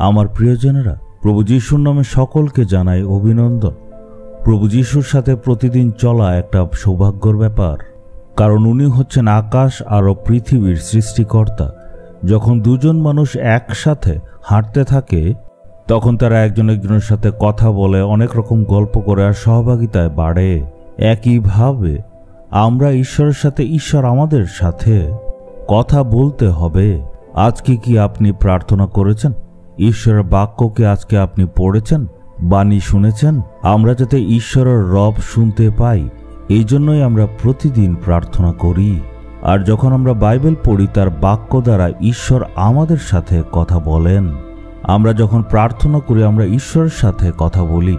আমার প্রিয়জনেরা, প্রভু যিশুর নামে সকলকে জানাই অভিনন্দন। প্রভু যিশুর সাথে প্রতিদিন চলা একটা সৌভাগ্যের ব্যাপার, কারণ উনি হচ্ছেন আকাশ আর পৃথিবীর সৃষ্টিকর্তা। যখন দুজন মানুষ একসাথে হাঁটতে থাকে তখন তারা একজন একজনের সাথে কথা বলে, অনেক রকম গল্প করে আর সহভাগিতায় বাড়ে। একইভাবে আমরা ঈশ্বরের সাথে, ঈশ্বর আমাদের সাথে কথা বলতে হবে। আজকে কি আপনি প্রার্থনা করেছেন? ঈশ্বরের বাক্যকে আজকে আপনি পড়েছেন, বাণী শুনেছেন? আমরা যাতে ঈশ্বরের রব শুনতে পাই, এই জন্যই আমরা প্রতিদিন প্রার্থনা করি। আর যখন আমরা বাইবেল পড়ি, তার বাক্য দ্বারা ঈশ্বর আমাদের সাথে কথা বলেন। আমরা যখন প্রার্থনা করি, আমরা ঈশ্বরের সাথে কথা বলি।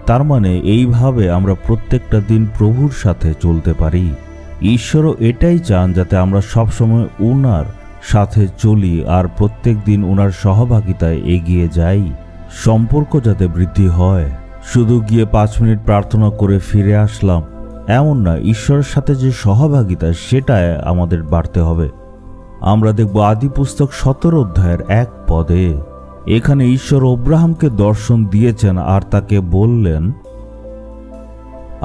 তার মানে এইভাবে আমরা প্রত্যেকটা দিন প্রভুর সাথে চলতে পারি। ঈশ্বরও এটাই চান যাতে আমরা সবসময় উনার সাথে চলি আর প্রত্যেক দিন উনার সহভাগিতায় এগিয়ে যাই। সম্পর্ক যাতে বৃদ্ধি হয়। শুধু গিয়ে 5 মিনিট প্রার্থনা করে ফিরে আসলাম এমন না, ঈশ্বরের সাথে যে সহভাগিতা সেটাই আমাদের বাড়তে হবে। আমরা দেখব আদি পুস্তক 17 অধ্যায়ের 1 পদে, এখানে ঈশ্বর আব্রাহামকে দর্শন দিয়েছেন আর তাকে বললেন,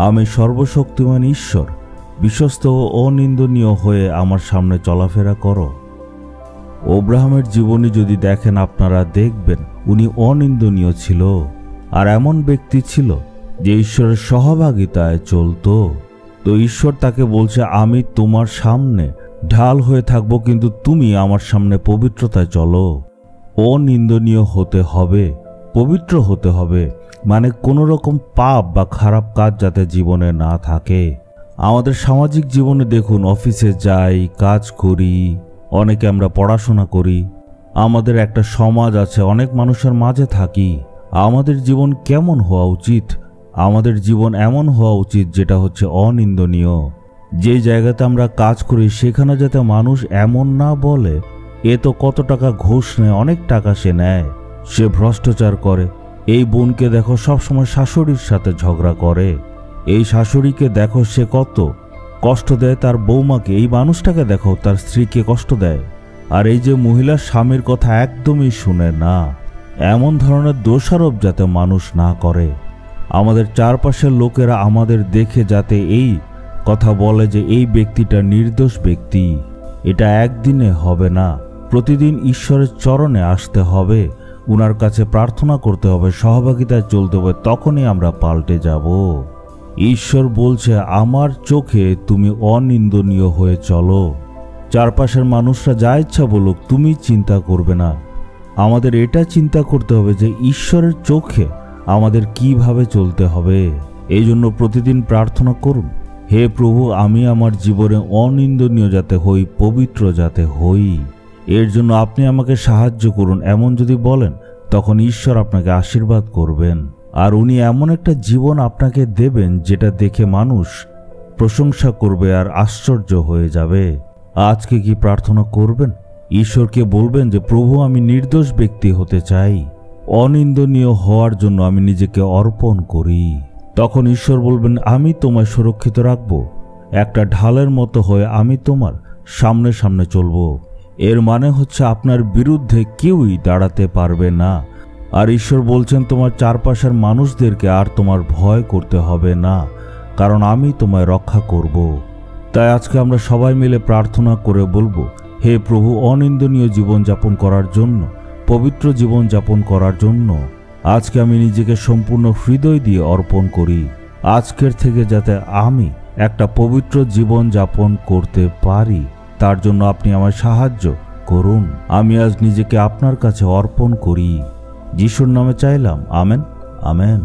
আমি সর্বশক্তিমান ঈশ্বর, বিশ্বস্ত ও অনিন্দনীয় হয়ে আমার সামনে চলাফেরা করো। আব্রাহামের জীবনী যদি দেখেন আপনারা দেখবেন উনি অনিন্দনীয় ছিল আর এমন ব্যক্তি ছিল যে ঈশ্বরের সহভাগিতায় চলত। তো ঈশ্বর তাকে বলছে, আমি তোমার সামনে ঢাল হয়ে থাকব, কিন্তু তুমি আমার সামনে পবিত্রতায় চলো। অনিন্দনীয় হতে হবে, পবিত্র হতে হবে, মানে কোনো রকম পাপ বা খারাপ কাজ যাতে জীবনে না থাকে। আমাদের সামাজিক জীবনে দেখুন, অফিসে যাই, কাজ করি, অনেকে আমরা পড়াশোনা করি, আমাদের একটা সমাজ আছে, অনেক মানুষের মাঝে থাকি। আমাদের জীবন কেমন হওয়া উচিত? আমাদের জীবন এমন হওয়া উচিত যেটা হচ্ছে অনিন্দনীয়। যে জায়গাতে আমরা কাজ করি সেখানে যাতে মানুষ এমন না বলে, এ তো কত টাকা ঘুষ নেয়, অনেক টাকা সে নেয়, সে ভ্রষ্টাচার করে। এই বোনকে দেখো সবসময় শাশুড়ির সাথে ঝগড়া করে, এই শাশুড়িকে দেখো সে কত কষ্ট দেয় তার বৌমাকে, এই মানুষটাকে দেখো তার স্ত্রীকে কষ্ট দেয়। আর এই যে মহিলার স্বামীর কথা একদমই শুনে না, এমন ধরনের দোষারোপ যাতে মানুষ না করে। আমাদের চারপাশের লোকেরা আমাদের দেখে যাতে এই কথা বলে যে এই ব্যক্তিটা নির্দোষ ব্যক্তি। এটা একদিনে হবে না, প্রতিদিন ঈশ্বরের চরণে আসতে হবে, উনার কাছে প্রার্থনা করতে হবে, সহভাগিতায় চলতে হবে, তখনই আমরা পাল্টে যাব। ঈশ্বর বলছে, আমার চোখে তুমি অনিন্দনীয় হয়ে চলো। চারপাশের মানুষরা যা ইচ্ছা বলুক, তুমি চিন্তা করবে না। আমাদের এটা চিন্তা করতে হবে যে ঈশ্বরের চোখে আমাদের কিভাবে চলতে হবে। এই জন্য প্রতিদিন প্রার্থনা করুন, হে প্রভু, আমি আমার জীবনে অনিন্দনীয় যাতে হই, পবিত্র যাতে হই। এর জন্য আপনি আমাকে সাহায্য করুন। এমন যদি বলেন, তখন ঈশ্বর আপনাকে আশীর্বাদ করবেন আর উনি এমন একটা জীবন আপনাকে দেবেন যেটা দেখে মানুষ প্রশংসা করবে আর আশ্চর্য হয়ে যাবে। আজকে কি প্রার্থনা করবেন? ঈশ্বরকে বলবেন যে, প্রভু, আমি নির্দোষ ব্যক্তি হতে চাই, অনিন্দনীয় হওয়ার জন্য আমি নিজেকে অর্পণ করি। তখন ঈশ্বর বলবেন, আমি তোমায় সুরক্ষিত রাখব, একটা ঢালের মতো হয়ে আমি তোমার সামনে সামনে চলব। এর মানে হচ্ছে আপনার বিরুদ্ধে কেউই দাঁড়াতে পারবে না। আর ঈশ্বর বলছেন, তোমার চারপাশের মানুষদেরকে আর তোমার ভয় করতে হবে না, কারণ আমি তোমায় রক্ষা করব। তাই আজকে আমরা সবাই মিলে প্রার্থনা করে বলবো, হে প্রভু, অনিন্দনীয় জীবনযাপন করার জন্য, পবিত্র জীবনযাপন করার জন্য আজকে আমি নিজেকে সম্পূর্ণ হৃদয় দিয়ে অর্পণ করি। আজকের থেকে যাতে আমি একটা পবিত্র জীবনযাপন করতে পারি, তার জন্য আপনি আমায় সাহায্য করুন। আমি আজ নিজেকে আপনার কাছে অর্পণ করি। যিশুর নামে চাইলাম, আমেন, আমেন।